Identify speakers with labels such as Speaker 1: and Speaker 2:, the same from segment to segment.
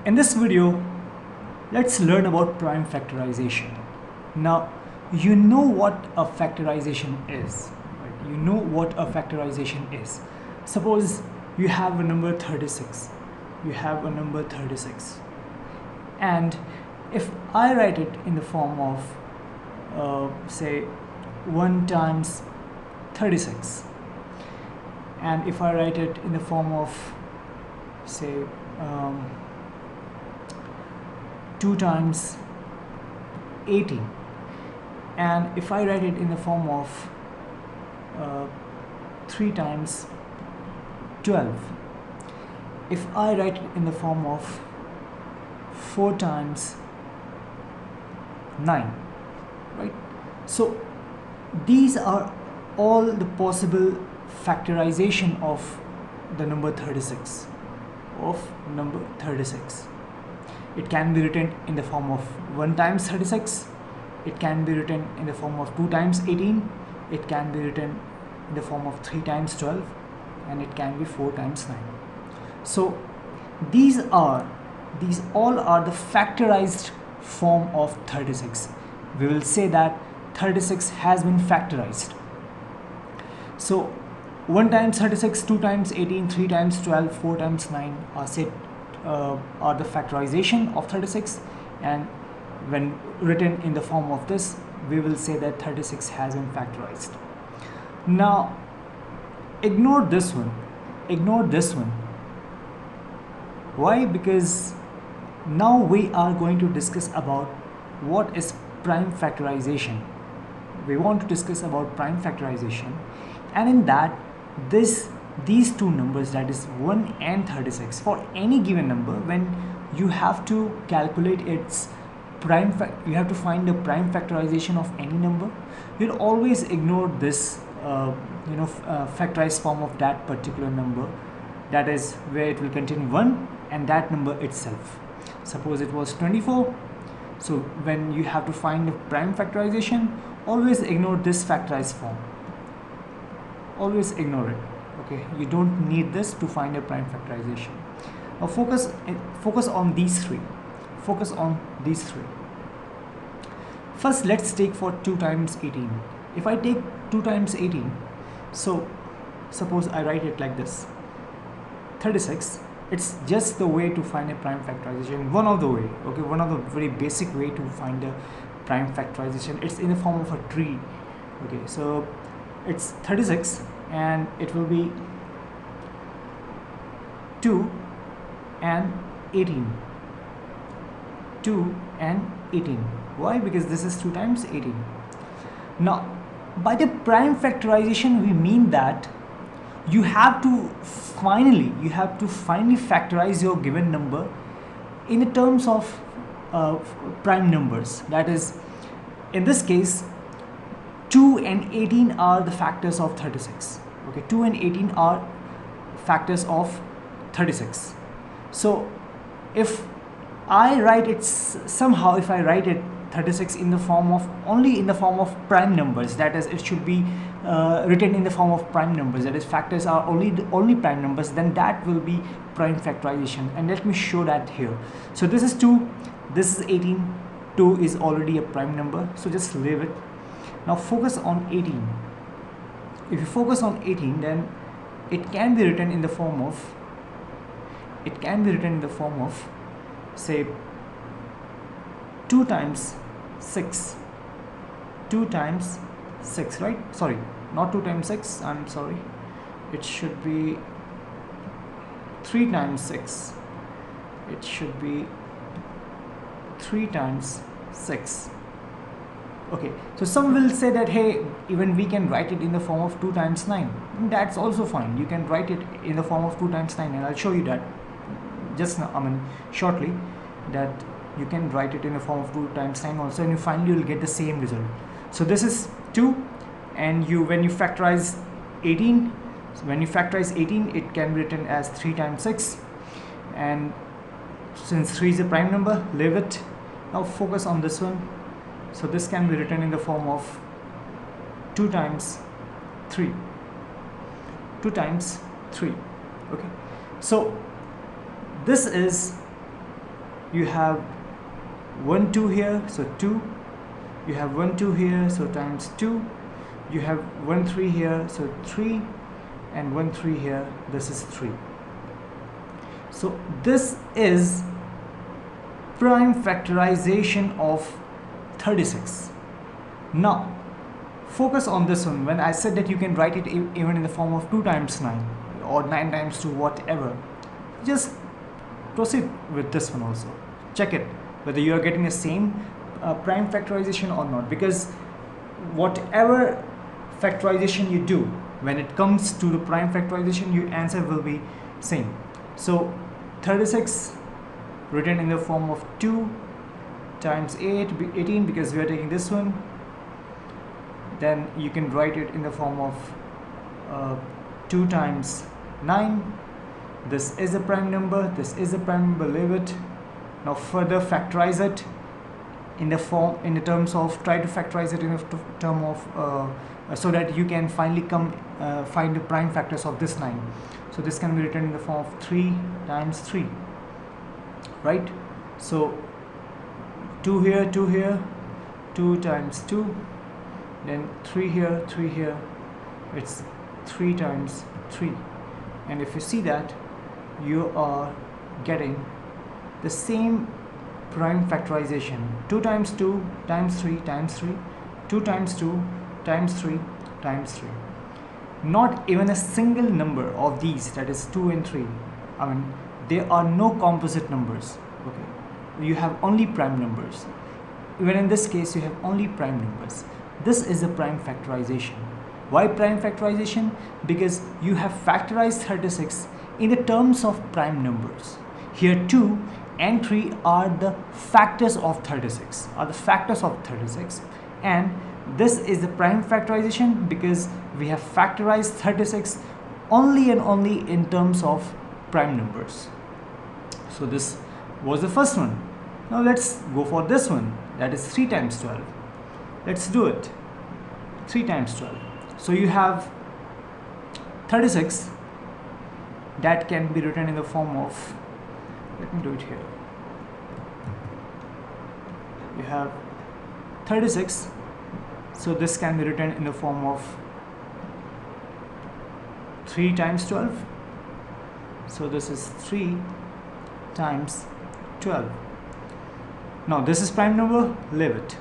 Speaker 1: In this video, let's learn about prime factorization. Now, you know what a factorization is, right? You know what a factorization is. Suppose you have a number 36. You have a number 36. And if I write it in the form of, say, 1 times 36, and if I write it in the form of, say, 2 times 18, and if I write it in the form of 3 times 12, if I write it in the form of 4 times 9, right? So these are all the possible factorization of the number 36, It can be written in the form of 1 times 36, it can be written in the form of 2 times 18, it can be written in the form of 3 times 12, and it can be 4 times 9. So these all are the factorized form of 36. We will say that 36 has been factorized. So 1 times 36, 2 times 18, 3 times 12, 4 times 9 are the factorization of 36, and when written in the form of this, we will say that 36 has been factorized. Now ignore this one. Why? Because now we are going to discuss about what is prime factorization. We want to discuss about prime factorization, and in that, these two numbers, that is 1 and 36, for any given number, when you have to calculate its you have to find the prime factorization of any number, you'll always ignore this factorized form of that particular number, that is where it will contain 1 and that number itself. Suppose it was 24. So when you have to find the prime factorization, always ignore this factorized form. Always ignore it. Okay, you don't need this to find a prime factorization. Now focus on these three. First, let's take for 2 times 18. If I take 2 times 18, so suppose I write it like this: 36. It's just the way to find a prime factorization. One of the very basic way to find a prime factorization. It's in the form of a tree. Okay, so it's 36, and it will be 2 and 18. 2 and 18. Why? Because this is 2 times 18. Now, by the prime factorization, we mean that you have to finally factorize your given number in the terms of prime numbers. That is, in this case, 2 and 18 are the factors of 36. Okay, 2 and 18 are factors of 36. So if I write it 36 in the form of prime numbers, that is, it should be written in the form of prime numbers, that is, factors are only prime numbers, then that will be prime factorization. And let me show that here. So this is 2, this is 18. 2 is already a prime number, so just leave it. Now focus on 18. If you focus on 18, then it can be written in the form of say 2 times 6. 2 times 6, right? Sorry, not 2 times 6, I'm sorry. It should be 3 times 6. It should be 3 times 6. Okay, so some will say that, hey, even we can write it in the form of 2 times 9. That's also fine. You can write it in the form of 2 times 9, and I'll show you that just now, shortly, that you can write it in the form of 2 times 9 also, and finally you'll get the same result. So this is 2, and when you factorize 18, it can be written as 3 times 6, and since 3 is a prime number, leave it. Now focus on this one. So this can be written in the form of 2 times 3. 2 times 3. Okay, so this is you have 1 2 here, so 2. You have 1 2 here, so times 2. You have 1 3 here, so 3, and 1 3 here, this is 3. So this is prime factorization of 36. Now focus on this one. When I said that you can write it even in the form of 2 times 9 or 9 times 2, whatever, just proceed with this one also. Check it whether you are getting the same prime factorization or not, because whatever factorization you do, when it comes to the prime factorization, your answer will be same. So 36 written in the form of 2 times 18, because we are taking this one. Then you can write it in the form of 2 times 9. This is a prime number, this is a prime number, leave it. Now further factorize it in the terms of, try to factorize it in the term of so that you can finally find the prime factors of this 9. So this can be written in the form of 3 times 3, right? So 2 here, 2 here, 2 times 2, then 3 here, 3 here, it's 3 times 3. And if you see that, you are getting the same prime factorization. 2 times 2 times 3 times 3, 2 times 2 times 3 times 3. Not even a single number of these, that is 2 and 3, I mean, there are no composite numbers. Okay, you have only prime numbers. Even in this case, you have only prime numbers. This is a prime factorization. Why prime factorization? Because you have factorized 36 in the terms of prime numbers. Here 2 and 3 are the factors of 36, and this is the prime factorization because we have factorized 36 only and only in terms of prime numbers. So this was the first one. Now let's go for this one, that is 3 times 12. Let's do it. 3 times 12. So you have 36 that can be written in the form of, let me do it here. You have 36, so this can be written in the form of 3 times 12. So this is 3 times 12. Now this is prime number, leave it,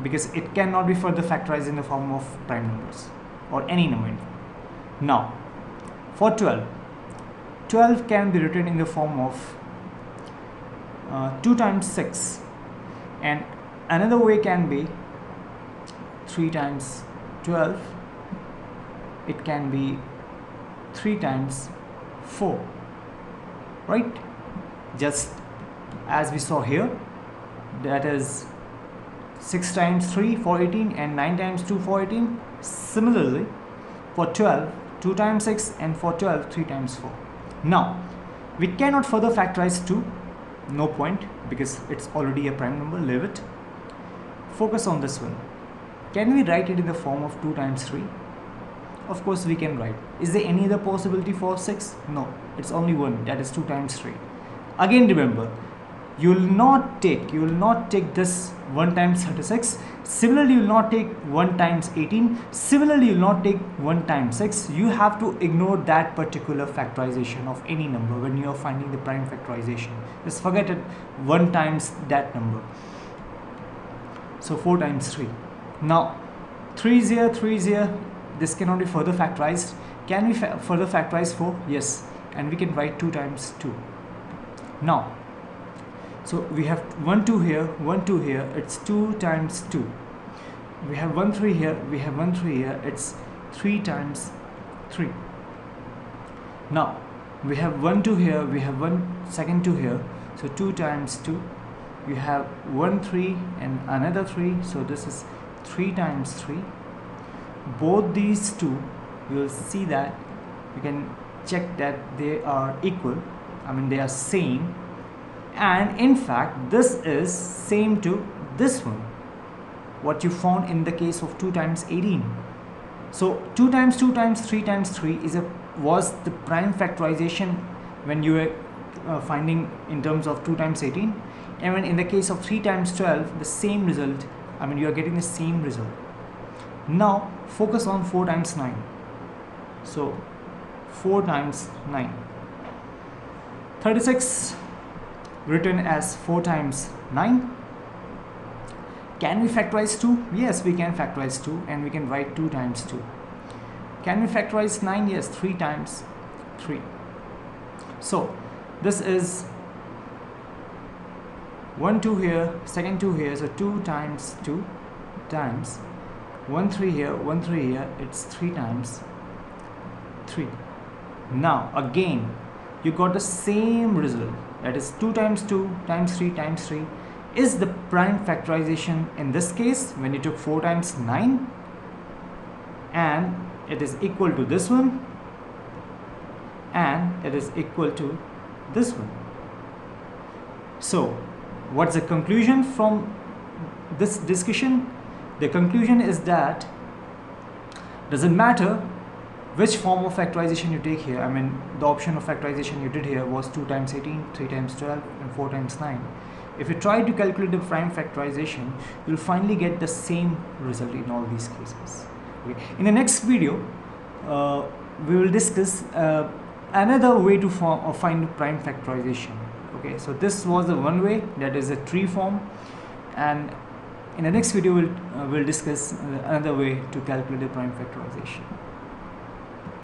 Speaker 1: because it cannot be further factorized in the form of prime numbers or any number. Now for 12, 12 can be written in the form of 2 times 6, and another way can be 3 times 12. It can be 3 times 4, right? Just as we saw here, that is 6 times 3 for 18 and 9 times 2 for 18. Similarly for 12, 2 times 6, and for 12, 3 times 4. Now we cannot further factorize 2, no point, because it's already a prime number, leave it. Focus on this one. Can we write it in the form of 2 times 3? Of course we can write. Is there any other possibility for 6? No, it's only one, that is 2 times 3. Again remember, you will not take this 1 times 36. Similarly, you will not take 1 times 18. Similarly, you will not take 1 times 6. You have to ignore that particular factorization of any number when you are finding the prime factorization. Just forget it, 1 times that number. So 4 times 3. Now 3 is here, 3 is here. This cannot be further factorized. Can we further factorize 4? Yes, and we can write 2 times 2. Now, so we have 1 2 here, 1 2 here, it's 2 times 2. We have 1 3 here, we have 1 3 here, it's 3 times 3. Now we have 1 2 here, we have 2 here, so 2 times 2. We have 1 3 and another 3, so this is 3 times 3. Both these two, you will see that you can check that they are equal, I mean they are same, and in fact this is same to this one, what you found in the case of 2 times 18. So 2 times 2 times 3 times 3 was the prime factorization when you were finding in terms of 2 times 18, Even in the case of 3 times 12, the same result, I mean you are getting the same result. Now focus on 4 times 9. So 4 times 9. 36 written as 4 times 9. Can we factorize 2? Yes, we can factorize 2, and we can write 2 times 2. Can we factorize 9? Yes, 3 times 3. So this is 1 2 here, second 2 here, so 2 times 2 times 1 3 here, 1 3 here, it's 3 times 3. Now again you got the same result, that is 2 times 2 times 3 times 3 is the prime factorization in this case when you took 4 times 9, and it is equal to this one, and it is equal to this one. So what's the conclusion from this discussion? The conclusion is that doesn't matter which form of factorization you take here. I mean the option of factorization you did here was 2 times 18, 3 times 12 and 4 times 9. If you try to calculate the prime factorization, you'll finally get the same result in all these cases. Okay. In the next video we will discuss another way to find prime factorization. Okay, so this was the one way, that is a tree form, and in the next video we'll discuss another way to calculate the prime factorization.